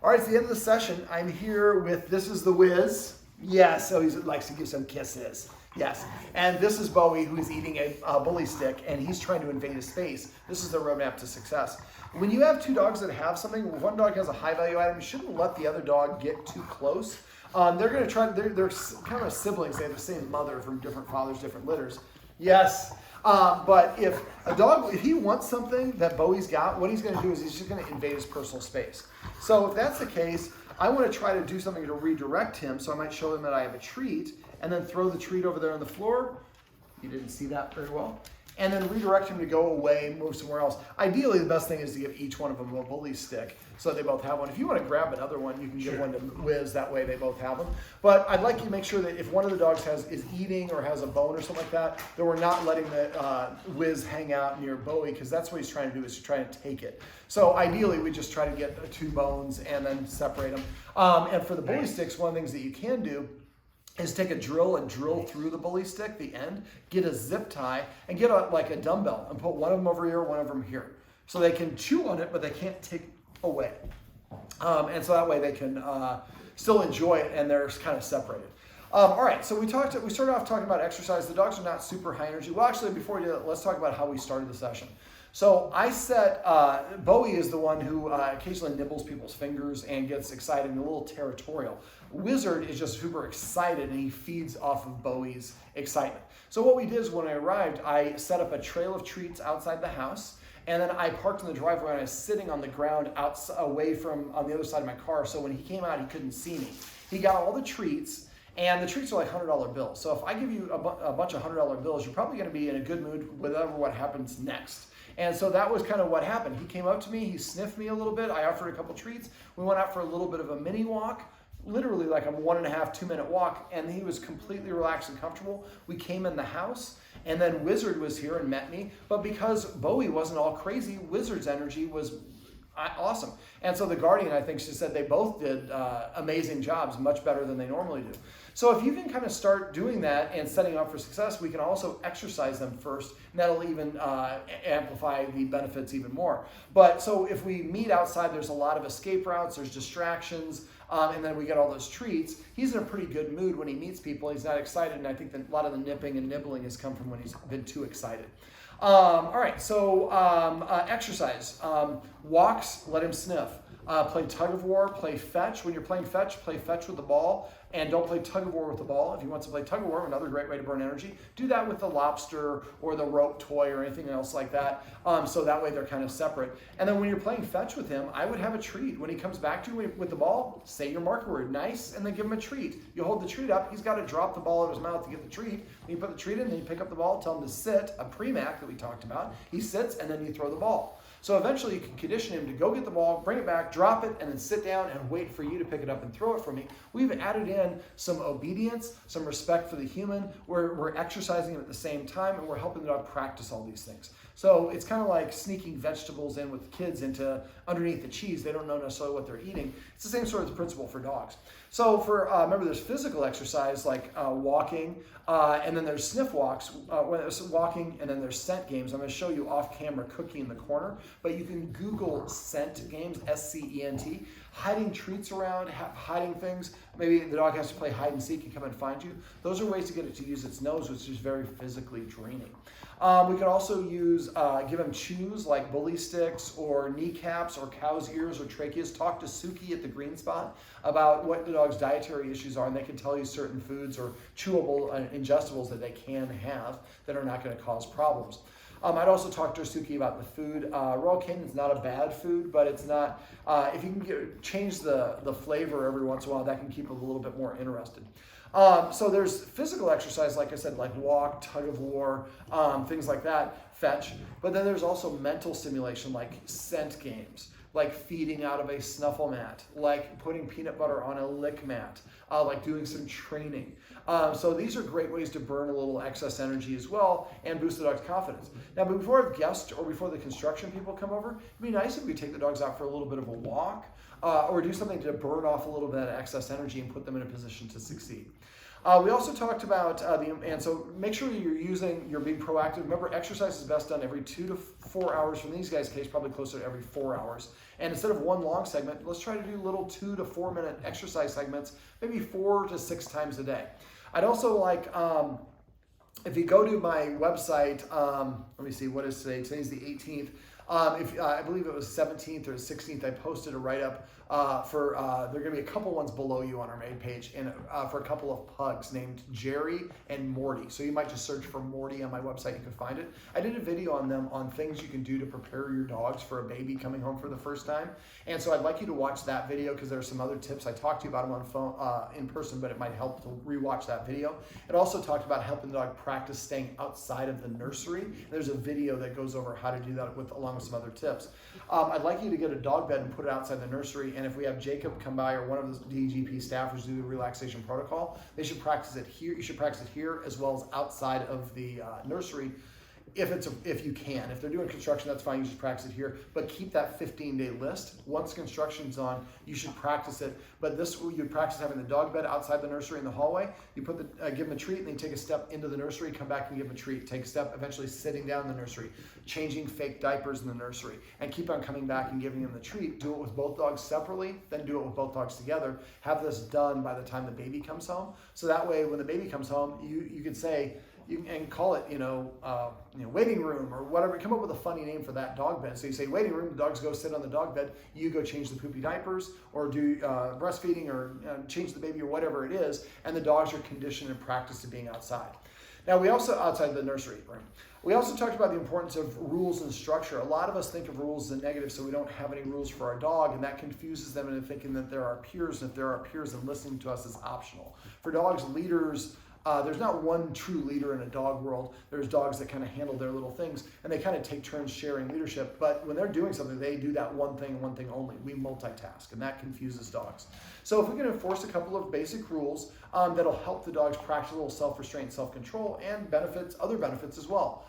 All right, it's the end of the session. I'm here with, this is the Wiz. Yes, so he likes to give some kisses. Yes, and this is Bowie, who is eating a bully stick, and he's trying to invade his space. This is the roadmap to success. When you have two dogs that have something, one dog has a high value item, you shouldn't let the other dog get too close. They're going to try, they're kind of siblings. They have the same mother from different fathers, different litters. Yes. But if a dog, if he wants something that Bowie's got, what he's going to do is he's just going to invade his personal space. So if that's the case, I want to try to do something to redirect him. So I might show him that I have a treat and then throw the treat over there on the floor. You didn't see that very well. And then redirect him to go away, move somewhere else. Ideally, the best thing is to give each one of them a bully stick so they both have one. If you want to grab another one, you can give one to Wiz. That way they both have them. But I'd like you to make sure that if one of the dogs is eating or has a bone or something like that, that we're not letting the Wiz hang out near Bowie, because that's what he's trying to do, is to try to take it. So ideally, we just try to get two bones and then separate them. And for the bully sticks, one of the things that you can do is take a drill and drill through the bully stick, the end, get a zip tie, and get like a dumbbell and put one of them over here, one of them here. So they can chew on it, but they can't take away. And so that way they can still enjoy it, and they're kind of separated. All right, so we started off talking about exercise. The dogs are not super high energy. Well, actually, before we do that, let's talk about how we started the session. So I set, Bowie is the one who occasionally nibbles people's fingers and gets excited and a little territorial. Wizard is just super excited, and he feeds off of Bowie's excitement. So what we did is when I arrived, I set up a trail of treats outside the house, and then I parked in the driveway, and I was sitting on the ground away from on the other side of my car, so when he came out, he couldn't see me. He got all the treats, and the treats are like $100 bills. So if I give you a bunch of $100 bills, you're probably going to be in a good mood whatever what happens next. And so that was kind of what happened. He came up to me, he sniffed me a little bit, I offered a couple treats, we went out for a little bit of a mini walk, literally like a 1.5, 2 minute walk, and he was completely relaxed and comfortable. We came in the house, and then Wizard was here and met me, but because Bowie wasn't all crazy, Wizard's energy was awesome. And so the guardian, I think she said they both did amazing jobs, much better than they normally do. So if you can kind of start doing that and setting up for success, we can also exercise them first, and that'll even amplify the benefits even more. But so if we meet outside, there's a lot of escape routes, there's distractions, and then we get all those treats. He's in a pretty good mood when he meets people. He's not excited, and I think that a lot of the nipping and nibbling has come from when he's been too excited. All right, so exercise. Walks, let him sniff. Play tug of war, play fetch. When you're playing fetch, play fetch with the ball, and don't play tug of war with the ball. If he wants to play tug of war, another great way to burn energy, do that with the lobster or the rope toy or anything else like that. So that way they're kind of separate. And then when you're playing fetch with him, I would have a treat. When he comes back to you with the ball, say your marker word, nice, and then give him a treat. You hold the treat up, he's got to drop the ball out of his mouth to get the treat. When you put the treat in, then you pick up the ball, tell him to sit, a pre-mac that we talked about. He sits, and then you throw the ball. So eventually you can condition him to go get the ball, bring it back, drop it, and then sit down and wait for you to pick it up and throw it for me. We've added in some obedience, some respect for the human. We're exercising him at the same time, and we're helping the dog practice all these things. So it's kind of like sneaking vegetables in with kids into underneath the cheese. They don't know necessarily what they're eating. It's the same sort of principle for dogs. So for remember, there's physical exercise like walking, and then there's sniff walks. When there's walking, and then there's scent games. I'm going to show you off camera cookie in the corner, but you can Google scent games, SCENT. Hiding treats around, hiding things. Maybe the dog has to play hide and seek and come and find you. Those are ways to get it to use its nose, which is very physically draining. We could also use, give them chews like bully sticks or kneecaps or cow's ears or tracheas. Talk to Suki at the Green Spot about what the dog's dietary issues are, and they can tell you certain foods or chewable ingestibles that they can have that are not going to cause problems. I'd also talk to Suki about the food. Royal Canin is not a bad food, but it's not, if you can change the flavor every once in a while, that can keep it a little bit more interested. So there's physical exercise, like I said, like walk, tug of war, things like that, fetch. But then there's also mental stimulation, like scent games, like feeding out of a snuffle mat, like putting peanut butter on a lick mat, like doing some training. So these are great ways to burn a little excess energy as well and boost the dog's confidence. Now, before guests or before the construction people come over, it'd be nice if we take the dogs out for a little bit of a walk or do something to burn off a little bit of excess energy and put them in a position to succeed. We also talked about and so make sure you're being proactive. Remember, exercise is best done every 2 to 4 hours. From these guys' case, probably closer to every 4 hours. And instead of one long segment, let's try to do little 2 to 4 minute exercise segments, maybe 4 to 6 times a day. I'd also like, if you go to my website, let me see, what is today? Today's the 18th. I believe it was 17th or 16th, I posted a write-up for, there are going to be a couple ones below you on our main page, and for a couple of pugs named Jerry and Morty. So you might just search for Morty on my website, you can find it. I did a video on them on things you can do to prepare your dogs for a baby coming home for the first time. And so I'd like you to watch that video because there are some other tips. I talked to you about them on phone, in person, but it might help to rewatch that video. It also talked about helping the dog practice staying outside of the nursery. There's a video that goes over how to do that along with some other tips. I'd like you to get a dog bed and put it outside the nursery, and if we have Jacob come by or one of the DGP staffers do the relaxation protocol, they should practice it here. You should practice it here as well as outside of the nursery. If you can. If they're doing construction, that's fine, you just practice it here, but keep that 15-day list. Once construction's on, you should practice it, but you practice having the dog bed outside the nursery in the hallway, you give them a treat, and then you take a step into the nursery, come back and give them a treat, take a step, eventually sitting down in the nursery, changing fake diapers in the nursery, and keep on coming back and giving them the treat. Do it with both dogs separately, then do it with both dogs together. Have this done by the time the baby comes home, so that way when the baby comes home, you can say, and call it, waiting room or whatever. Come up with a funny name for that dog bed. So you say waiting room, the dogs go sit on the dog bed, you go change the poopy diapers or do breastfeeding or change the baby or whatever it is, and the dogs are conditioned and practiced to being outside. Now we also, outside the nursery room, we also talked about the importance of rules and structure. A lot of us think of rules as a negative, so we don't have any rules for our dog, and that confuses them into thinking that there are peers, and if there are peers, then listening to us is optional. For dogs, leaders, there's not one true leader in a dog world. There's dogs that kind of handle their little things, and they kind of take turns sharing leadership. But when they're doing something, they do that one thing and one thing only. We multitask, and that confuses dogs. So if we can enforce a couple of basic rules that'll help the dogs practice a little self-restraint, self-control, and other benefits as well.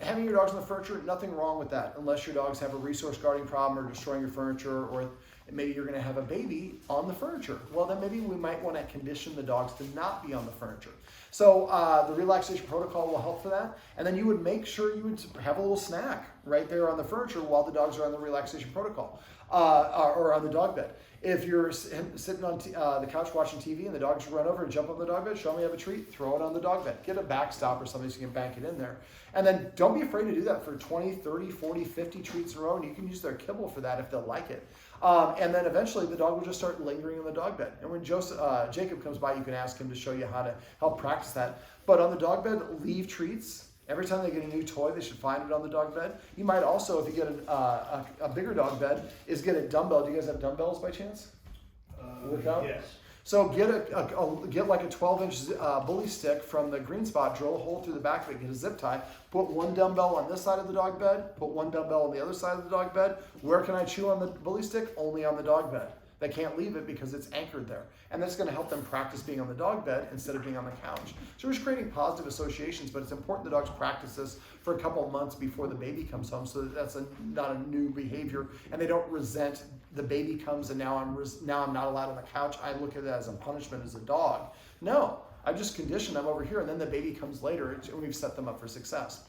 Having your dogs on the furniture, nothing wrong with that, unless your dogs have a resource guarding problem or destroying your furniture, or maybe you're going to have a baby on the furniture. Well, then maybe we might want to condition the dogs to not be on the furniture. So the relaxation protocol will help for that. And then you would make sure you would have a little snack right there on the furniture while the dogs are on the relaxation protocol or on the dog bed. If you're sitting on the couch watching TV and the dogs run over and jump on the dog bed, show them you have a treat, throw it on the dog bed. Get a backstop or something so you can bank it in there. And then don't be afraid to do that for 20, 30, 40, 50 treats in a row, and you can use their kibble for that if they'll like it. And then eventually the dog will just start lingering in the dog bed. And when Jacob comes by, you can ask him to show you how to help practice that. But on the dog bed, leave treats. Every time they get a new toy, they should find it on the dog bed. You might also, if you get a bigger dog bed, get a dumbbell. Do you guys have dumbbells by chance? Workout? Yes. So get like a 12-inch bully stick from the green spot, drill a hole through the back of it, get a zip tie, put one dumbbell on this side of the dog bed, put one dumbbell on the other side of the dog bed. Where can I chew on the bully stick? Only on the dog bed. They can't leave it because it's anchored there. And that's going to help them practice being on the dog bed instead of being on the couch. So we're just creating positive associations, but it's important the dogs practice this for a couple of months before the baby comes home, so that's not a new behavior, and they don't resent the baby comes and now I'm not allowed on the couch. I look at it as a punishment as a dog. No, I just condition them over here, and then the baby comes later, and we've set them up for success.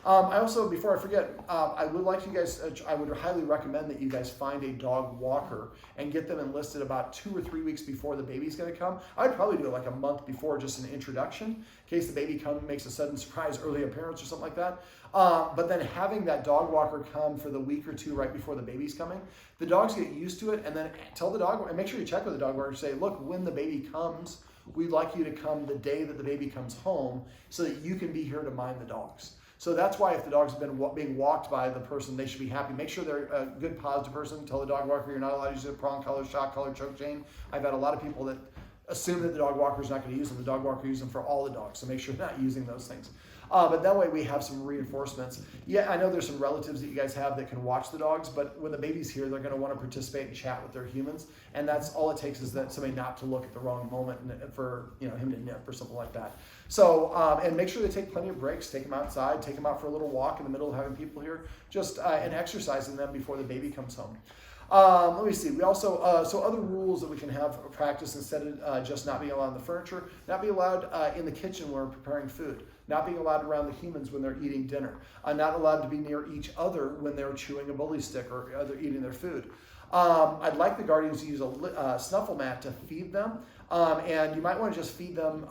I also, before I forget, I would highly recommend that you guys find a dog walker and get them enlisted about 2 or 3 weeks before the baby's going to come. I'd probably do it like a month before, just an introduction, in case the baby makes a sudden surprise early appearance or something like that. But then having that dog walker come for the week or two right before the baby's coming, the dogs get used to it, and then tell the dog, and make sure you check with the dog walker, say, look, when the baby comes, we'd like you to come the day that the baby comes home so that you can be here to mind the dogs. So that's why if the dog's been being walked by the person, they should be happy. Make sure they're a good positive person. Tell the dog walker you're not allowed to use a prong collar, shock collar, choke chain. I've had a lot of people that assume that the dog walker is not going to use them. The dog walker uses them for all the dogs, so make sure you're not using those things. But that way we have some reinforcements. Yeah, I know there's some relatives that you guys have that can watch the dogs, but when the baby's here, they're going to want to participate and chat with their humans, and that's all it takes is that somebody not to look at the wrong moment and for him to nip or something like that. So, and make sure they take plenty of breaks, take them outside, take them out for a little walk in the middle of having people here, just and exercising them before the baby comes home. Let me see. We also, so other rules that we can have for practice instead of just not being allowed on the furniture, not being allowed in the kitchen when we're preparing food, not being allowed around the humans when they're eating dinner, not allowed to be near each other when they're chewing a bully stick or they're eating their food. I'd like the guardians to use a snuffle mat to feed them. And you might want to just feed them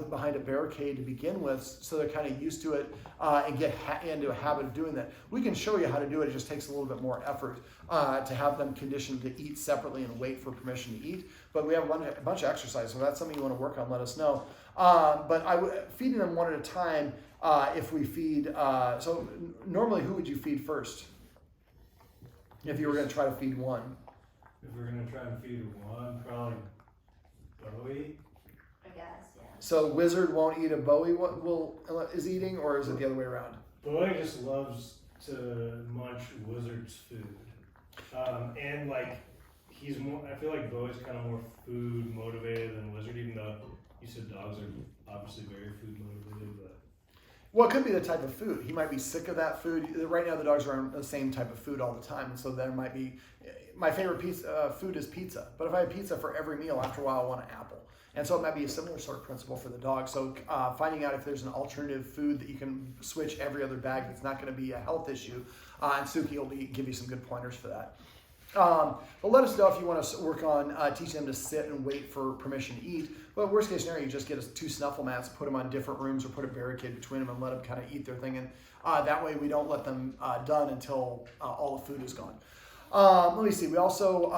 behind a barricade to begin with, so they're kind of used to it and get into a habit of doing that. We can show you how to do it. It just takes a little bit more effort to have them conditioned to eat separately and wait for permission to eat. But we have a bunch of exercise, so if that's something you want to work on, let us know. But feeding them one at a time. If we feed, so normally who would you feed first? If you were going to try to feed one. If we're going to try and feed one, probably Bowie. I guess, yeah. So Wizard won't eat a Bowie is eating, or is it the other way around? Bowie just loves to munch Wizard's food. And like, he's more, I feel like Bowie's kind of more food motivated than Wizard, even though you said dogs are obviously very food motivated, but. Well, it could be the type of food. He might be sick of that food. Right now, the dogs are on the same type of food all the time. So there might be, my favorite food is pizza. But if I have pizza for every meal, after a while, I want an apple. And so it might be a similar sort of principle for the dog. So finding out if there's an alternative food that you can switch every other bag that's not going to be a health issue. And Suki will give you some good pointers for that. But let us know if you want to work on teaching them to sit and wait for permission to eat. But worst case scenario, you just get us 2 snuffle mats, put them on different rooms, or put a barricade between them and let them kind of eat their thing. And that way we don't let them done until all the food is gone. Let me see. We also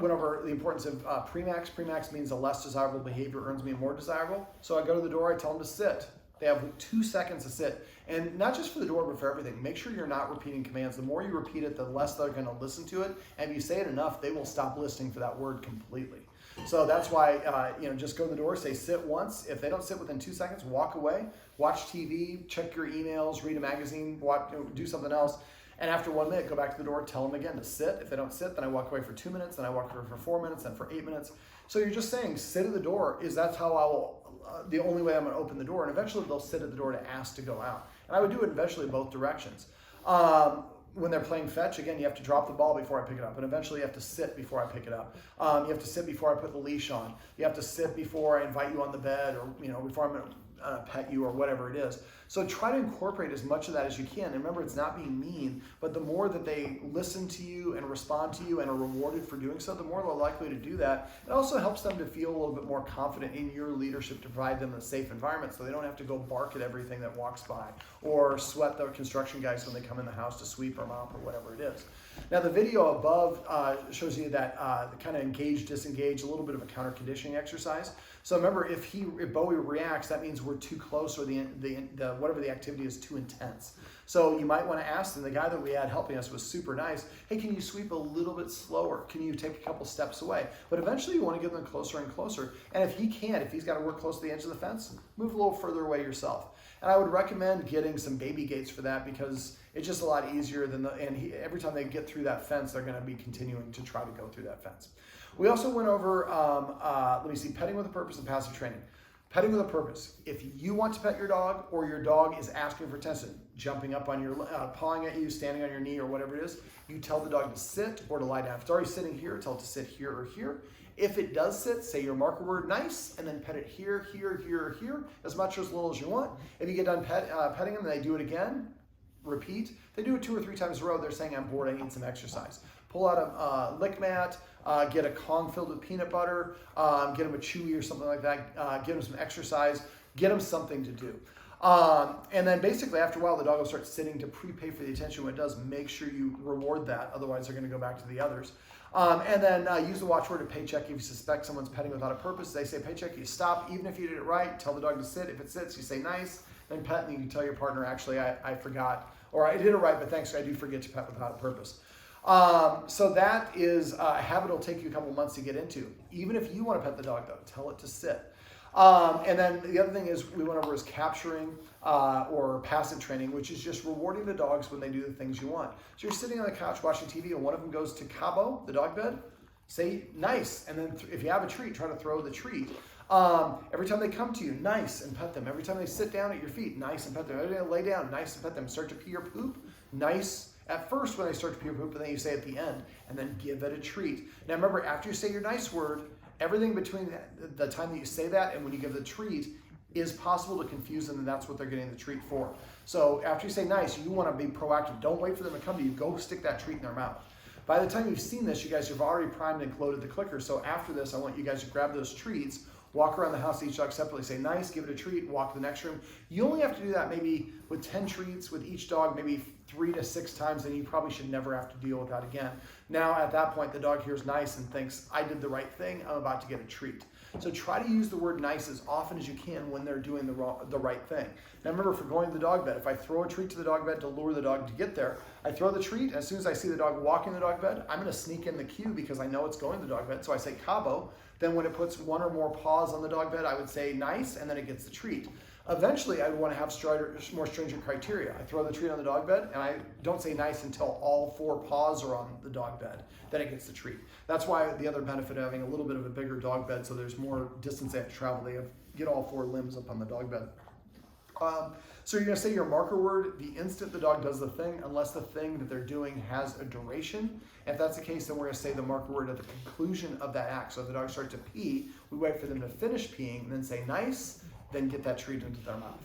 went over the importance of Premax. Premax means a less desirable behavior earns me a more desirable. So I go to the door, I tell them to sit. They have 2 seconds to sit. And not just for the door, but for everything. Make sure you're not repeating commands. The more you repeat it, the less they're going to listen to it. And if you say it enough, they will stop listening for that word completely. So that's why, just go to the door, say sit once. If they don't sit within 2 seconds, walk away, watch TV, check your emails, read a magazine, do something else. And after 1 minute, go back to the door, tell them again to sit. If they don't sit, then I walk away for 2 minutes, then I walk away for 4 minutes, then for 8 minutes. So you're just saying sit at the door that's how I will, the only way I'm going to open the door. And eventually they'll sit at the door to ask to go out. And I would do it eventually both directions. When they're playing fetch, again, you have to drop the ball before I pick it up. And eventually you have to sit before I pick it up. You have to sit before I put the leash on. You have to sit before I invite you on the bed, or before I'm going to pet you, or whatever it is. So try to incorporate as much of that as you can. And remember, it's not being mean, but the more that they listen to you and respond to you and are rewarded for doing so, the more they're likely to do that. It also helps them to feel a little bit more confident in your leadership to provide them a safe environment, so they don't have to go bark at everything that walks by or sweat the construction guys when they come in the house to sweep or mop or whatever it is. Now, the video above shows you that kind of engage, disengage, a little bit of a counter conditioning exercise. So remember, if Bowie reacts, that means we're too close, or whatever the activity is too intense. So you might want to ask them. The guy that we had helping us was super nice. Hey, can you sweep a little bit slower? Can you take a couple steps away? But eventually you want to get them closer and closer. And if he can't, if he's got to work close to the edge of the fence, move a little further away yourself. And I would recommend getting some baby gates for that, because it's just a lot easier than every time they get through that fence, they're going to be continuing to try to go through that fence. We also went over, petting with a purpose and passive training. Petting with a purpose. If you want to pet your dog, or your dog is asking for attention, jumping up on your, pawing at you, standing on your knee, or whatever it is, you tell the dog to sit or to lie down. If it's already sitting here, tell it to sit here or here. If it does sit, say your marker word nice, and then pet it here, here, here, here, as much or as little as you want. If you get done petting them and they do it again, repeat. They do it 2 or 3 times in a row, they're saying, I'm bored, I need some exercise. Pull out a lick mat, get a Kong filled with peanut butter, get them a Chewy or something like that, get them some exercise, get them something to do. And then basically after a while, the dog will start sitting to prepay for the attention. When it does, make sure you reward that, otherwise they're going to go back to the others. And then use the watchword of paycheck. If you suspect someone's petting without a purpose, they say paycheck, you stop. Even if you did it right, tell the dog to sit. If it sits, you say nice, then pet, and you can tell your partner, actually, I forgot, or I did it right, but thanks, I do forget to pet without a purpose. So that is a habit it'll take you a couple months to get into. Even if you want to pet the dog, though, tell it to sit. And then the other thing is we went over is capturing or passive training, which is just rewarding the dogs when they do the things you want. So you're sitting on the couch watching TV, and one of them goes to Cabo, the dog bed, say nice. And then if you have a treat, try to throw the treat. Every time they come to you, nice, and pet them. Every time they sit down at your feet, nice, and pet them. Every time they lay down, nice, and pet them. Start to pee or poop, nice, at first when they start to poop, and then you say at the end, and then give it a treat. Now remember, after you say your nice word, everything between the time that you say that and when you give the treat is possible to confuse them, and that's what they're getting the treat for. So after you say nice, you want to be proactive. Don't wait for them to come to you. Go stick that treat in their mouth. By the time you've seen this, you guys have already primed and loaded the clicker. So after this, I want you guys to grab those treats, walk around the house, each dog separately, say nice, give it a treat, walk to the next room. You only have to do that maybe with 10 treats with each dog, maybe 3 to 6 times, and you probably should never have to deal with that again. Now at that point, the dog hears nice and thinks, I did the right thing, I'm about to get a treat. So try to use the word nice as often as you can when they're doing the right thing. Now remember, for going to the dog bed, if I throw a treat to the dog bed to lure the dog to get there, I throw the treat, and as soon as I see the dog walking the dog bed, I'm gonna sneak in the cue because I know it's going to the dog bed. So I say Cabo, then when it puts 1 or more paws on the dog bed, I would say nice, and then it gets the treat. Eventually, I would want to have more stringent criteria. I throw the treat on the dog bed, and I don't say nice until all 4 paws are on the dog bed. Then it gets the treat. That's why the other benefit of having a little bit of a bigger dog bed, so there's more distance they have to travel. They get all 4 limbs up on the dog bed. So you're going to say your marker word the instant the dog does the thing, unless the thing that they're doing has a duration. If that's the case, then we're going to say the marker word at the conclusion of that act. So if the dog starts to pee, we wait for them to finish peeing, and then say nice, then get that treat into their mouth.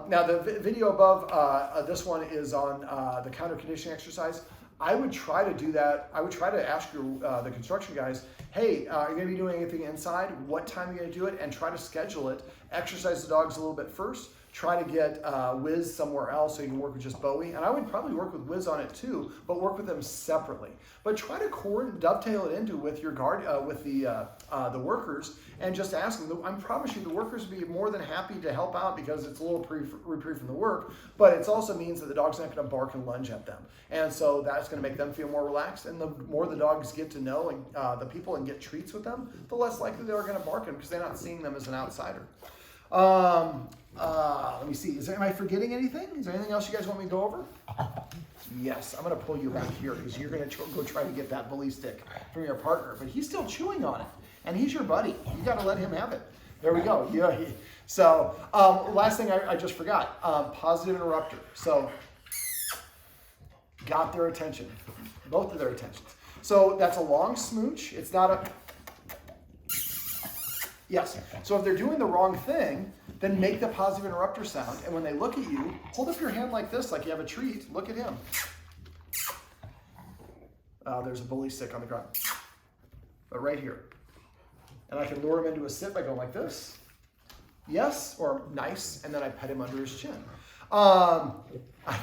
Now the video above, this one is on the counter conditioning exercise. I would try to do that. I would try to ask the construction guys, hey, are you going to be doing anything inside? What time are you going to do it? And try to schedule it. Exercise the dogs a little bit first. Try to get Wiz somewhere else so you can work with just Bowie. And I would probably work with Wiz on it too, but work with them separately. But try to dovetail it into with your the workers, and just ask them. I promise you, the workers will be more than happy to help out because it's a little reprieve from the work, but it also means that the dog's not going to bark and lunge at them. And so that's going to make them feel more relaxed. And the more the dogs get to know and the people and get treats with them, the less likely they're going to bark them because they're not seeing them as an outsider. Let me see. Am I forgetting anything? Is there anything else you guys want me to go over? Yes, I'm going to pull you back here because you're going to go try to get that bully stick from your partner, but he's still chewing on it, and he's your buddy. You got to let him have it. There we go. Yeah. So last thing I just forgot, positive interrupter. So got their attention, both of their attentions. So that's a long smooch. It's not a... Yes. So if they're doing the wrong thing, then make the positive interrupter sound. And when they look at you, hold up your hand like this, like you have a treat. Look at him. There's a bully stick on the ground. But right here. And I can lure him into a sit by going like this. Yes, or nice. And then I pet him under his chin. I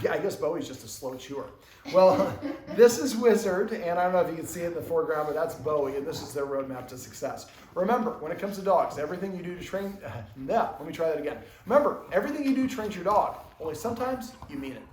guess Bowie's just a slow chewer. Well, this is Wizard, and I don't know if you can see it in the foreground, but that's Bowie, and this is their roadmap to success. Remember, when it comes to dogs, everything you do to train... let me try that again. Remember, everything you do trains your dog, only sometimes you mean it.